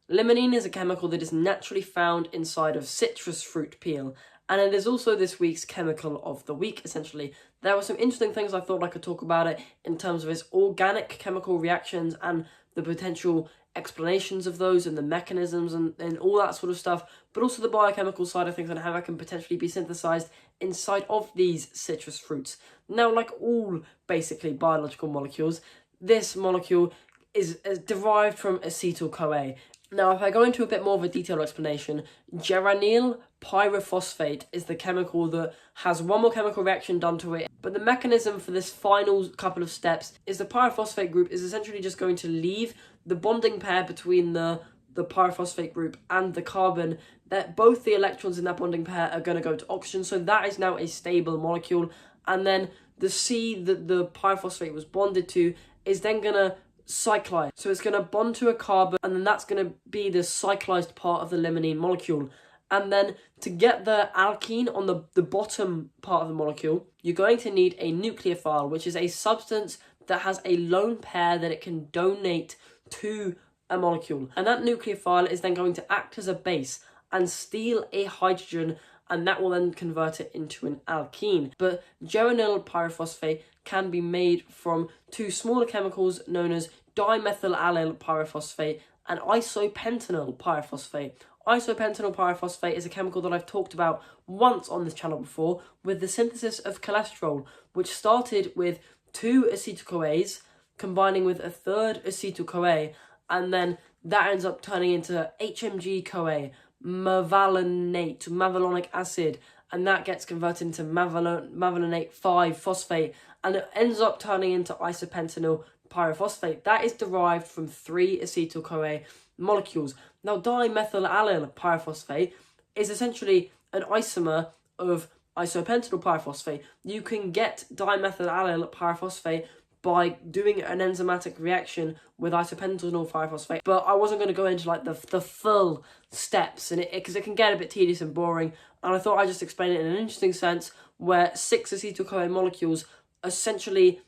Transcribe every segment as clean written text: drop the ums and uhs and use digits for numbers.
Limonene is a chemical that is naturally found inside of citrus fruit peel, and it is also this week's chemical of the week, essentially. There were some interesting things I thought I could talk about it in terms of its organic chemical reactions and the potential explanations of those and the mechanisms and all that sort of stuff, but also the biochemical side of things and how it can potentially be synthesized inside of these citrus fruits. Now, like all basically biological molecules, this molecule is derived from acetyl-CoA. Now, if I go into a bit more of a detailed explanation, geranyl pyrophosphate is the chemical that has one more chemical reaction done to it, but the mechanism for this final couple of steps is the pyrophosphate group is essentially just going to leave the bonding pair between the pyrophosphate group and the carbon, that both the electrons in that bonding pair are going to go to oxygen, so that is now a stable molecule, and then the C that the pyrophosphate was bonded to is then going to cyclize. So it's going to bond to a carbon, and then that's going to be the cyclized part of the limonene molecule. And then to get the alkene on the bottom part of the molecule, you're going to need a nucleophile, which is a substance that has a lone pair that it can donate to a molecule. And that nucleophile is then going to act as a base and steal a hydrogen, and that will then convert it into an alkene. But geranyl pyrophosphate can be made from two smaller chemicals known as dimethylallyl pyrophosphate and isopentenyl pyrophosphate. Isopentenyl pyrophosphate is a chemical that I've talked about once on this channel before with the synthesis of cholesterol, which started with two acetyl-CoAs combining with a third acetyl-CoA, and then that ends up turning into HMG-CoA, mevalonate acid, and that gets converted into mevalonate 5-phosphate, and it ends up turning into isopentenyl pyrophosphate. That is derived from 3 acetyl-CoA molecules. Now, dimethylallyl pyrophosphate is essentially an isomer of isopentenyl pyrophosphate. You can get dimethylallyl pyrophosphate by doing an enzymatic reaction with isopentenyl pyrophosphate, but I wasn't going to go into like the full steps in it because it can get a bit tedious and boring, and I thought I'd just explain it in an interesting sense where 6 acetyl-CoA molecules essentially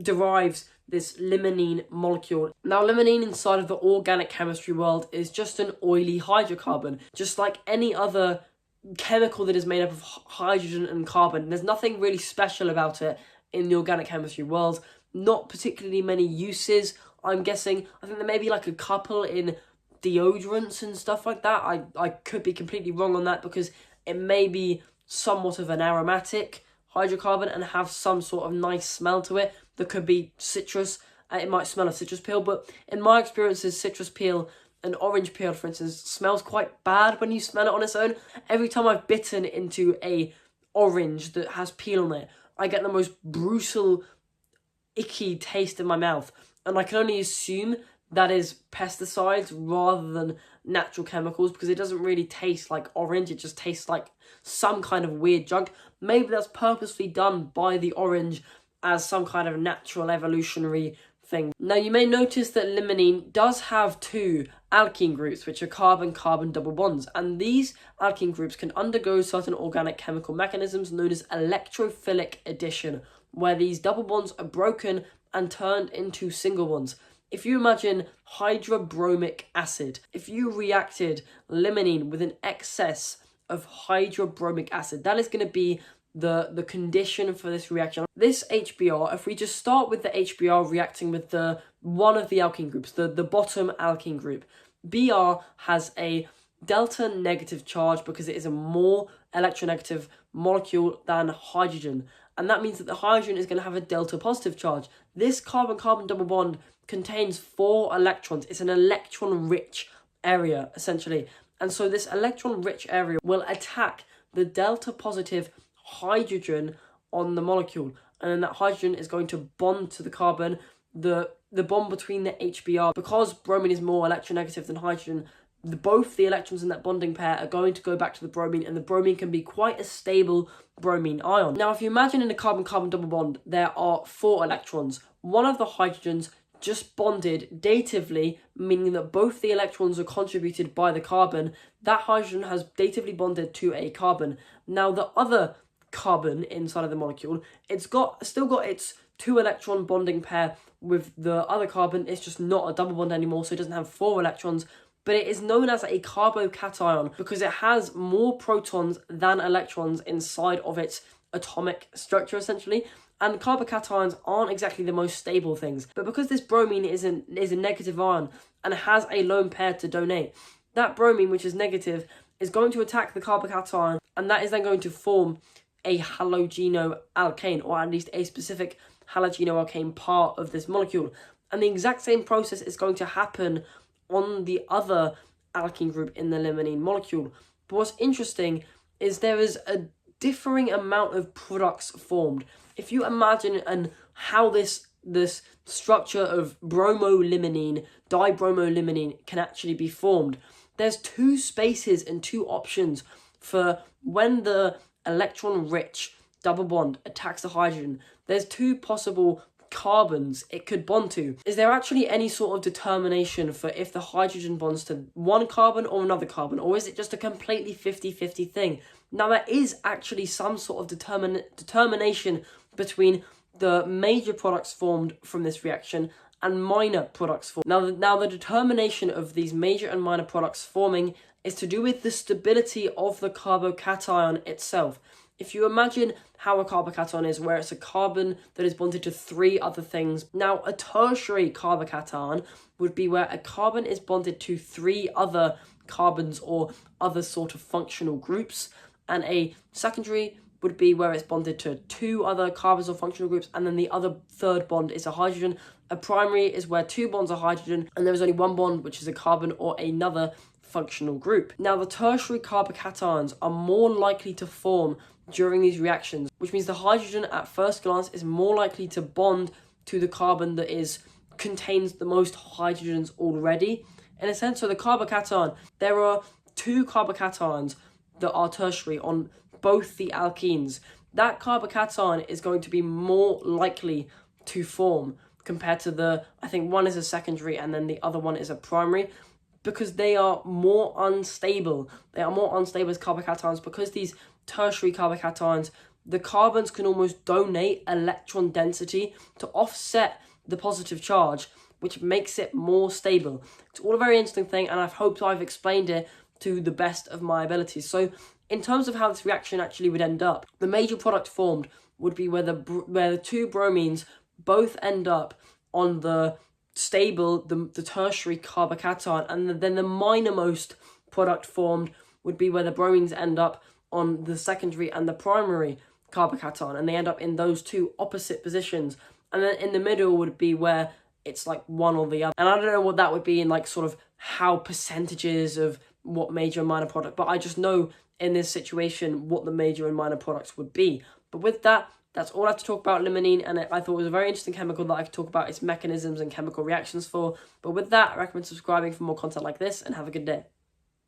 derives this limonene molecule. Now, limonene inside of the organic chemistry world is just an oily hydrocarbon, just like any other chemical that is made up of hydrogen and carbon. There's nothing really special about it in the organic chemistry world. Not particularly many uses, I'm guessing. I think there may be like a couple in deodorants and stuff like that. I could be completely wrong on that because it may be somewhat of an aromatic hydrocarbon and have some sort of nice smell to it. There could be citrus. It might smell of citrus peel, but in my experiences, citrus peel and orange peel, for instance, smells quite bad when you smell it on its own. Every time I've bitten into a orange that has peel on it, I get the most brutal, icky taste in my mouth, and I can only assume that is pesticides rather than natural chemicals because it doesn't really taste like orange, it just tastes like some kind of weird junk. Maybe that's purposely done by the orange as some kind of natural evolutionary thing. Now, you may notice that limonene does have 2 alkene groups, which are carbon-carbon double bonds, and these alkene groups can undergo certain organic chemical mechanisms known as electrophilic addition, where these double bonds are broken and turned into single bonds. If you imagine hydrobromic acid, if you reacted limonene with an excess of hydrobromic acid, that is going to be the condition for this reaction. This HBr, if we just start with the HBr reacting with the one of the alkene groups, the bottom alkene group, Br has a delta negative charge because it is a more electronegative molecule than hydrogen, and that means that the hydrogen is going to have a delta positive charge. This carbon-carbon double bond contains 4 electrons. It's an electron-rich area, essentially, and so this electron-rich area will attack the delta positive hydrogen on the molecule, and then that hydrogen is going to bond to the carbon. The bond between the HBr, because bromine is more electronegative than hydrogen, both the electrons in that bonding pair are going to go back to the bromine, and the bromine can be quite a stable bromine ion. Now, if you imagine in a carbon-carbon double bond, there are 4 electrons. One of the hydrogens just bonded datively, meaning that both the electrons are contributed by the carbon. That hydrogen has datively bonded to a carbon. Now, the other carbon inside of the molecule, it's still got its 2 electron bonding pair with the other carbon. It's just not a double bond anymore, so it doesn't have 4 electrons. but it is known as a carbocation because it has more protons than electrons inside of its atomic structure, essentially. And carbocations aren't exactly the most stable things, but because this bromine is a negative ion and has a lone pair to donate, that bromine, which is negative, is going to attack the carbocation, and that is then going to form a halogenoalkane, or at least a specific halogenoalkane part of this molecule. And the exact same process is going to happen on the other alkene group in the limonene molecule. But what's interesting is there is a differing amount of products formed. If you imagine how this structure of bromolimonene, dibromolimonene can actually be formed, there's two spaces and two options for when the electron-rich double bond attacks the hydrogen. There's two possible carbons it could bond to. Is there actually any sort of determination for if the hydrogen bonds to one carbon or another carbon, or is it just a completely 50-50 thing? Now, there is actually some sort of determination between the major products formed from this reaction and minor products formed. Now the determination of these major and minor products forming is to do with the stability of the carbocation itself. If you imagine how a carbocation is, where it's a carbon that is bonded to three other things. Now, a tertiary carbocation would be where a carbon is bonded to three other carbons or other sort of functional groups, and a secondary would be where it's bonded to two other carbons or functional groups, and then the other third bond is a hydrogen. A primary is where two bonds are hydrogen, and there is only one bond, which is a carbon or another functional group. Now, the tertiary carbocations are more likely to form during these reactions, which means the hydrogen at first glance is more likely to bond to the carbon that contains the most hydrogens already. In a sense, so the carbocation, there are two carbocations that are tertiary on both the alkenes. That carbocation is going to be more likely to form compared to I think one is a secondary and then the other one is a primary, because they are more unstable. They are more unstable as carbocations because these tertiary carbocations, the carbons can almost donate electron density to offset the positive charge, which makes it more stable. It's all a very interesting thing, and I hope I've explained it to the best of my abilities. So in terms of how this reaction actually would end up, the major product formed would be where the two bromines both end up on the stable, the tertiary carbocation, and then the minormost product formed would be where the bromines end up on the secondary and the primary carbocation, and they end up in those two opposite positions. And then in the middle would be where it's like one or the other. And I don't know what that would be in like sort of how percentages of what major and minor product, but I just know in this situation what the major and minor products would be. But with that, that's all I have to talk about limonene, and I thought it was a very interesting chemical that I could talk about its mechanisms and chemical reactions for. But with that, I recommend subscribing for more content like this, and have a good day.